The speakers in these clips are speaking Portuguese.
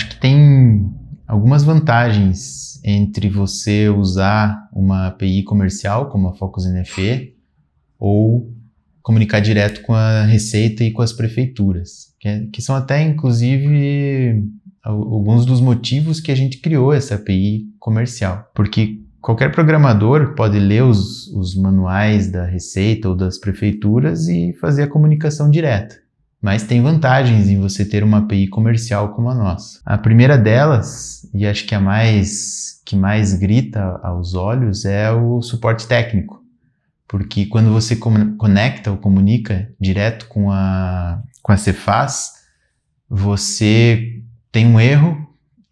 acho que tem algumas vantagens entre você usar uma API comercial, como a Focus NFE, ou comunicar direto com a Receita e com as prefeituras, que são até, inclusive, alguns dos motivos que a gente criou essa API comercial. Porque qualquer programador pode ler os manuais da Receita ou das prefeituras e fazer a comunicação direta. Mas tem vantagens em você ter uma API comercial como a nossa. A primeira delas, e acho que que mais grita aos olhos, é o suporte técnico. Porque quando você conecta ou comunica direto com a Cefaz, você tem um erro,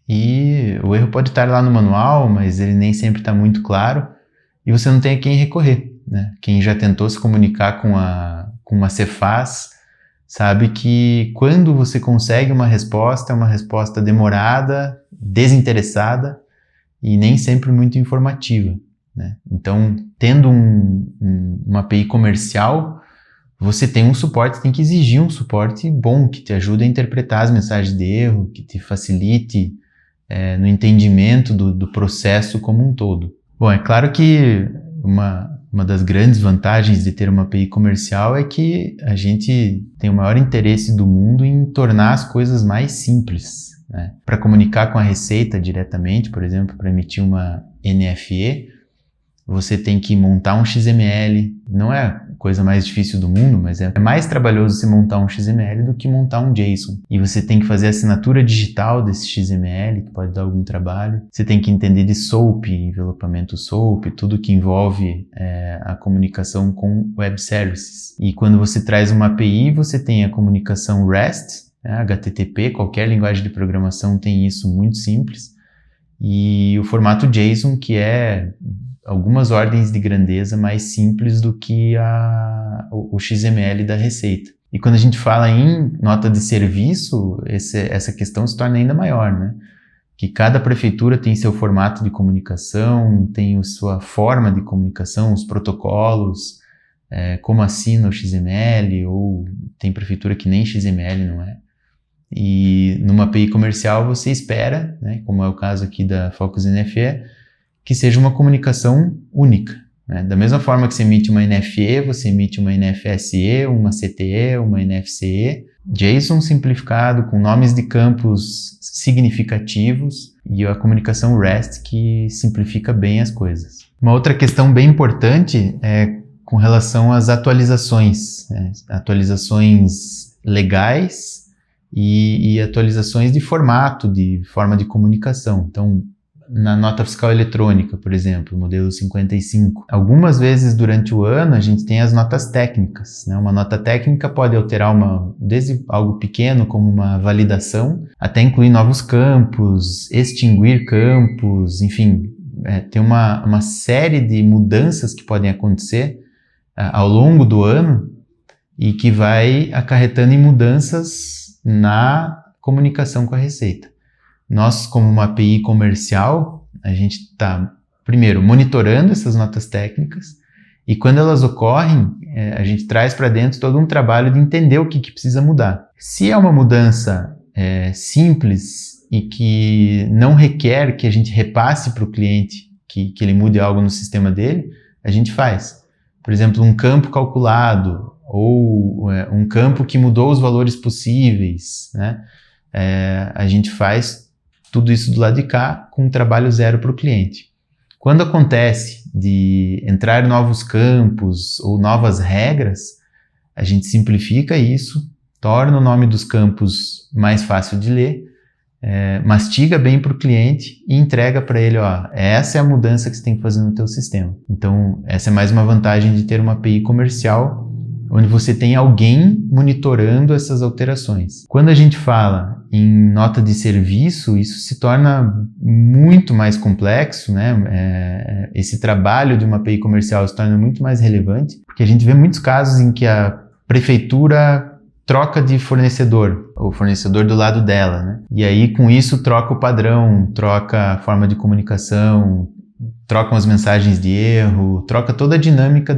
e o erro pode estar lá no manual, mas ele nem sempre está muito claro, e você não tem a quem recorrer, né? Quem já tentou se comunicar com uma Cefaz sabe que quando você consegue uma resposta, é uma resposta demorada, desinteressada e nem sempre muito informativa, né? Então, tendo uma API comercial, você tem um suporte, tem que exigir um suporte bom, que te ajude a interpretar as mensagens de erro, que te facilite no entendimento do processo como um todo. Bom, é claro que uma das grandes vantagens de ter uma API comercial é que a gente tem o maior interesse do mundo em tornar as coisas mais simples, né? Para comunicar com a Receita diretamente, por exemplo, para emitir uma NFE, você tem que montar um XML. Não é a coisa mais difícil do mundo, mas é mais trabalhoso você montar um XML do que montar um JSON. E você tem que fazer a assinatura digital desse XML, que pode dar algum trabalho. Você tem que entender de SOAP, envelopamento SOAP, tudo que envolve a comunicação com web services. E quando você traz uma API, você tem a comunicação REST, HTTP, qualquer linguagem de programação tem isso muito simples. E o formato JSON, que é algumas ordens de grandeza mais simples do que o XML da Receita. E quando a gente fala em nota de serviço, essa questão se torna ainda maior, né? Que cada prefeitura tem seu formato de comunicação, tem a sua forma de comunicação, os protocolos, como assina o XML, ou tem prefeitura que nem XML não é. E numa API comercial você espera, né, como é o caso aqui da Focus NFE, que seja uma comunicação única, né? Da mesma forma que você emite uma NFE, você emite uma NFSE, uma CTE, uma NFCE, JSON simplificado, com nomes de campos significativos, e a comunicação REST que simplifica bem as coisas. Uma outra questão bem importante é com relação às atualizações, né? Atualizações legais e atualizações de formato, de forma de comunicação. Então, na nota fiscal eletrônica, por exemplo, modelo 55. Algumas vezes durante o ano a gente tem as notas técnicas, né? Uma nota técnica pode alterar desde algo pequeno como uma validação, até incluir novos campos, extinguir campos, enfim, tem uma série de mudanças que podem acontecer ao longo do ano e que vai acarretando em mudanças na comunicação com a Receita. Nós, como uma API comercial, a gente está, primeiro, monitorando essas notas técnicas, e quando elas ocorrem, a gente traz para dentro todo um trabalho de entender o que precisa mudar. Se é uma mudança simples e que não requer que a gente repasse para o cliente que ele mude algo no sistema dele, a gente faz. Por exemplo, um campo calculado, ou um campo que mudou os valores possíveis, né? A gente faz tudo isso do lado de cá com um trabalho zero para o cliente. Quando acontece de entrar novos campos ou novas regras, a gente simplifica isso, torna o nome dos campos mais fácil de ler, mastiga bem para o cliente e entrega para ele, essa é a mudança que você tem que fazer no teu sistema. Então, essa é mais uma vantagem de ter uma API comercial, onde você tem alguém monitorando essas alterações. Quando a gente fala em nota de serviço, isso se torna muito mais complexo, né? Esse trabalho de uma API comercial se torna muito mais relevante, porque a gente vê muitos casos em que a prefeitura troca de fornecedor, o fornecedor do lado dela, né? E aí, com isso, troca o padrão, troca a forma de comunicação, trocam as mensagens de erro, troca toda a dinâmica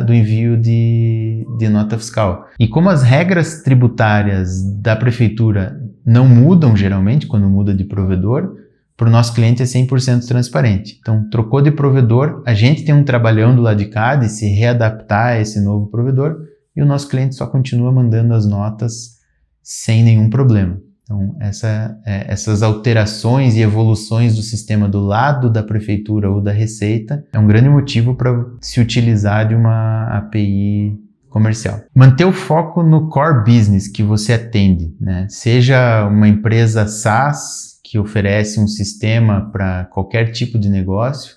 do envio de nota fiscal. E como as regras tributárias da prefeitura não mudam geralmente quando muda de provedor, para o nosso cliente é 100% transparente. Então, trocou de provedor, a gente tem um trabalhão do lado de cá de se readaptar a esse novo provedor e o nosso cliente só continua mandando as notas sem nenhum problema. Então, essas alterações e evoluções do sistema do lado da prefeitura ou da Receita é um grande motivo para se utilizar de uma API comercial. Manter o foco no core business que você atende, né? Seja uma empresa SaaS que oferece um sistema para qualquer tipo de negócio,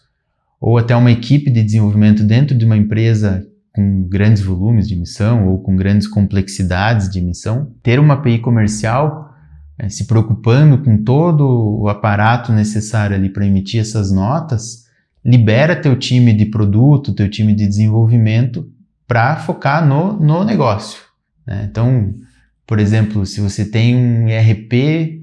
ou até uma equipe de desenvolvimento dentro de uma empresa com grandes volumes de emissão ou com grandes complexidades de emissão. Ter uma API comercial, se preocupando com todo o aparato necessário ali para emitir essas notas, libera teu time de produto, teu time de desenvolvimento para focar no negócio, né? Então, por exemplo, se você tem um ERP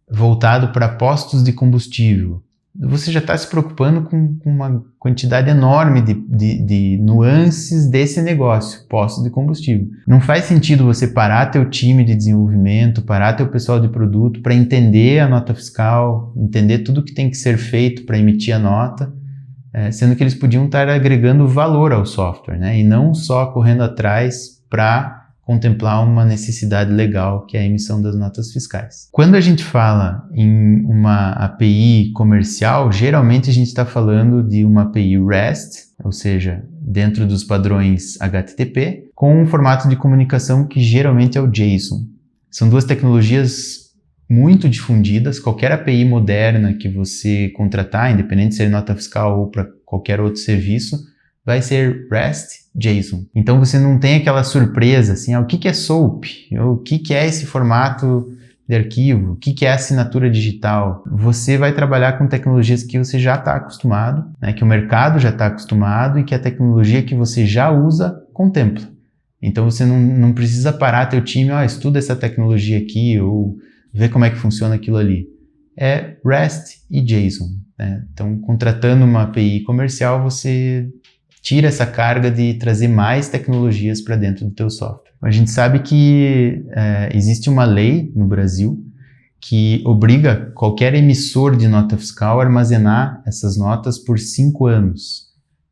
voltado para postos de combustível, você já está se preocupando com uma quantidade enorme de nuances desse negócio, postos de combustível. Não faz sentido você parar teu time de desenvolvimento, parar teu pessoal de produto para entender a nota fiscal, entender tudo que tem que ser feito para emitir a nota, sendo que eles podiam estar agregando valor ao software, né? E não só correndo atrás para contemplar uma necessidade legal, que é a emissão das notas fiscais. Quando a gente fala em uma API comercial, geralmente a gente está falando de uma API REST, ou seja, dentro dos padrões HTTP, com um formato de comunicação que geralmente é o JSON. São duas tecnologias muito difundidas. Qualquer API moderna que você contratar, independente de ser nota fiscal ou para qualquer outro serviço, vai ser REST JSON. Então você não tem aquela surpresa assim, o que é SOAP? O que é esse formato de arquivo? O que é assinatura digital? Você vai trabalhar com tecnologias que você já está acostumado, né, que o mercado já está acostumado e que a tecnologia que você já usa contempla. Então você não precisa parar teu time, estuda essa tecnologia aqui ou vê como é que funciona aquilo ali. É REST e JSON, né? Então, contratando uma API comercial, você tira essa carga de trazer mais tecnologias para dentro do teu software. A gente sabe que existe uma lei no Brasil que obriga qualquer emissor de nota fiscal a armazenar essas notas por 5 anos.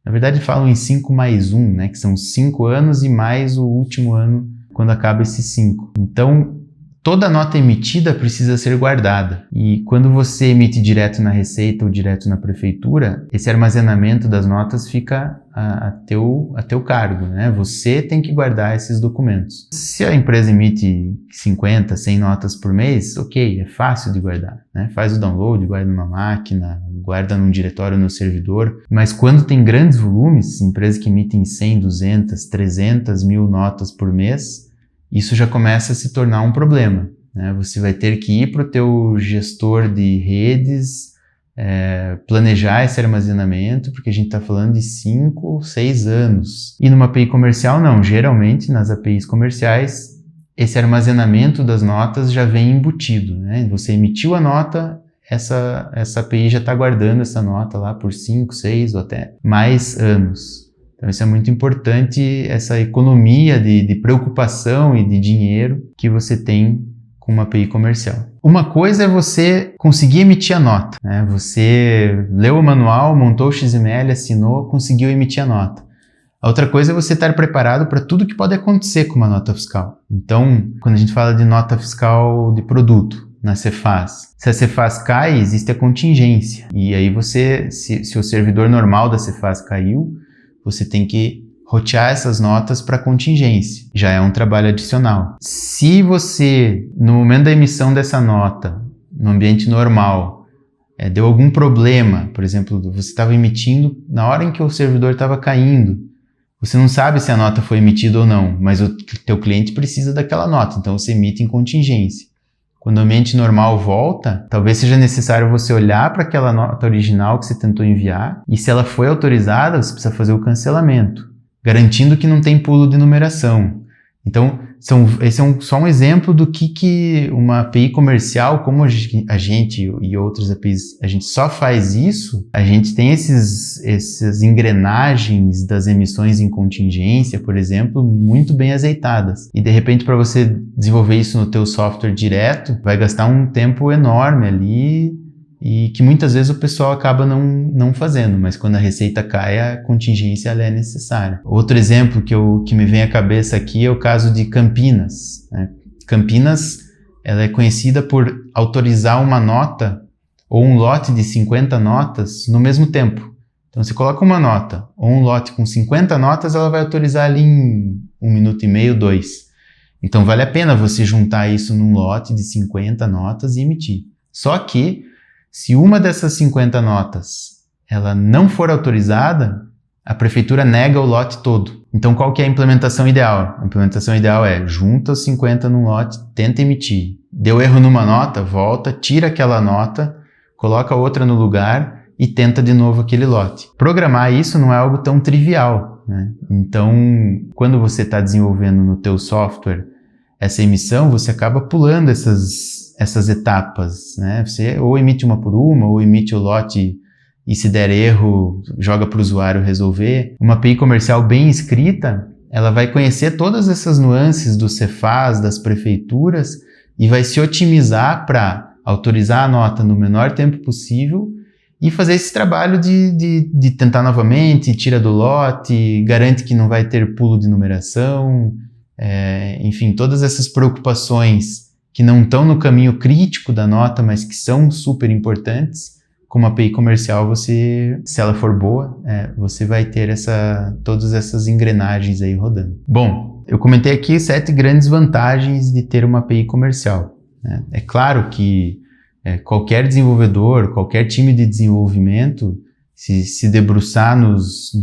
Na verdade, falam em 5 mais 1, né, que são 5 anos e mais o último ano quando acaba esses 5. Então, toda nota emitida precisa ser guardada. E quando você emite direto na Receita ou direto na Prefeitura, esse armazenamento das notas fica a teu cargo, né? Você tem que guardar esses documentos. Se a empresa emite 50, 100 notas por mês, ok, é fácil de guardar, né? Faz o download, guarda numa máquina, guarda num diretório no servidor. Mas quando tem grandes volumes, empresas que emitem 100, 200, 300 mil notas por mês, isso já começa a se tornar um problema, né? Você vai ter que ir para o teu gestor de redes, planejar esse armazenamento, porque a gente está falando de 5, 6 anos. E numa API comercial, não. Geralmente, nas APIs comerciais, esse armazenamento das notas já vem embutido, né? Você emitiu a nota, essa API já está guardando essa nota lá por 5, 6 ou até mais anos. Então, isso é muito importante, essa economia de preocupação e de dinheiro que você tem com uma API comercial. Uma coisa é você conseguir emitir a nota, né? Você leu o manual, montou o XML, assinou, conseguiu emitir a nota. A outra coisa é você estar preparado para tudo que pode acontecer com uma nota fiscal. Então, quando a gente fala de nota fiscal de produto, na Cefaz, se a Cefaz cai, existe a contingência. E aí você, se o servidor normal da Cefaz caiu, você tem que rotear essas notas para contingência. Já é um trabalho adicional. Se você, no momento da emissão dessa nota, no ambiente normal, deu algum problema, por exemplo, você estava emitindo na hora em que o servidor estava caindo, você não sabe se a nota foi emitida ou não, mas o teu cliente precisa daquela nota, então você emite em contingência. Quando o ambiente normal volta, talvez seja necessário você olhar para aquela nota original que você tentou enviar e se ela foi autorizada, você precisa fazer o cancelamento, garantindo que não tem pulo de numeração. Então, esse é só um exemplo do que uma API comercial, como a gente e outras APIs, a gente só faz isso, a gente tem essas engrenagens das emissões em contingência, por exemplo, muito bem azeitadas. E de repente, para você desenvolver isso no teu software direto, vai gastar um tempo enorme ali, e que muitas vezes o pessoal acaba não fazendo, mas quando a receita cai, a contingência ela é necessária. Outro exemplo que me vem à cabeça aqui é o caso de Campinas, né? Campinas, ela é conhecida por autorizar uma nota ou um lote de 50 notas no mesmo tempo. Então, você coloca uma nota ou um lote com 50 notas, ela vai autorizar ali em 1 minuto e meio, 2. Então, vale a pena você juntar isso num lote de 50 notas e emitir. Só que se uma dessas 50 notas ela não for autorizada, a prefeitura nega o lote todo. Então, qual que é a implementação ideal? A implementação ideal é junta os 50 num lote, tenta emitir. Deu erro numa nota, volta, tira aquela nota, coloca outra no lugar e tenta de novo aquele lote. Programar isso não é algo tão trivial, né? Então, quando você está desenvolvendo no teu software essa emissão, você acaba pulando essas etapas, né? Você ou emite uma por uma, ou emite o lote e se der erro, joga para o usuário resolver. Uma API comercial bem escrita, ela vai conhecer todas essas nuances do Cefaz, das prefeituras, e vai se otimizar para autorizar a nota no menor tempo possível e fazer esse trabalho de tentar novamente, tira do lote, garante que não vai ter pulo de numeração, enfim, todas essas preocupações que não estão no caminho crítico da nota, mas que são super importantes. Com uma API comercial, se ela for boa, você vai ter todas essas engrenagens aí rodando. Bom, eu comentei aqui 7 grandes vantagens de ter uma API comercial, né? É claro que qualquer desenvolvedor, qualquer time de desenvolvimento, se debruçar nos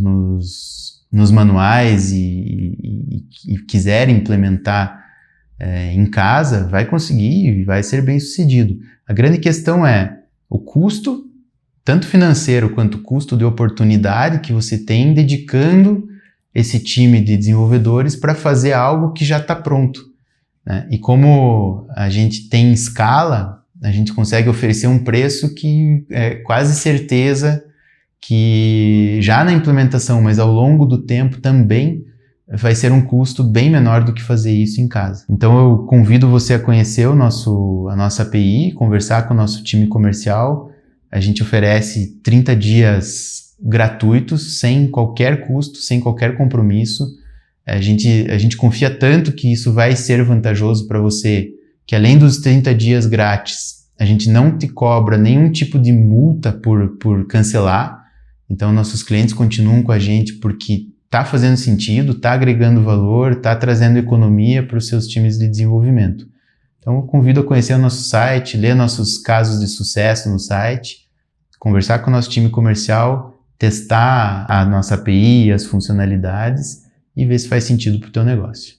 manuais e quiser implementar em casa, vai conseguir e vai ser bem sucedido. A grande questão é o custo, tanto financeiro quanto o custo de oportunidade que você tem dedicando esse time de desenvolvedores para fazer algo que já está pronto, né? E como a gente tem escala, a gente consegue oferecer um preço que é quase certeza que já na implementação, mas ao longo do tempo também vai ser um custo bem menor do que fazer isso em casa. Então eu convido você a conhecer a nossa API, conversar com o nosso time comercial. A gente oferece 30 dias gratuitos, sem qualquer custo, sem qualquer compromisso. A gente confia tanto que isso vai ser vantajoso para você, que além dos 30 dias grátis, a gente não te cobra nenhum tipo de multa por cancelar. Então nossos clientes continuam com a gente porque está fazendo sentido, está agregando valor, está trazendo economia para os seus times de desenvolvimento. Então eu convido a conhecer o nosso site, ler nossos casos de sucesso no site, conversar com o nosso time comercial, testar a nossa API, as funcionalidades e ver se faz sentido para o teu negócio.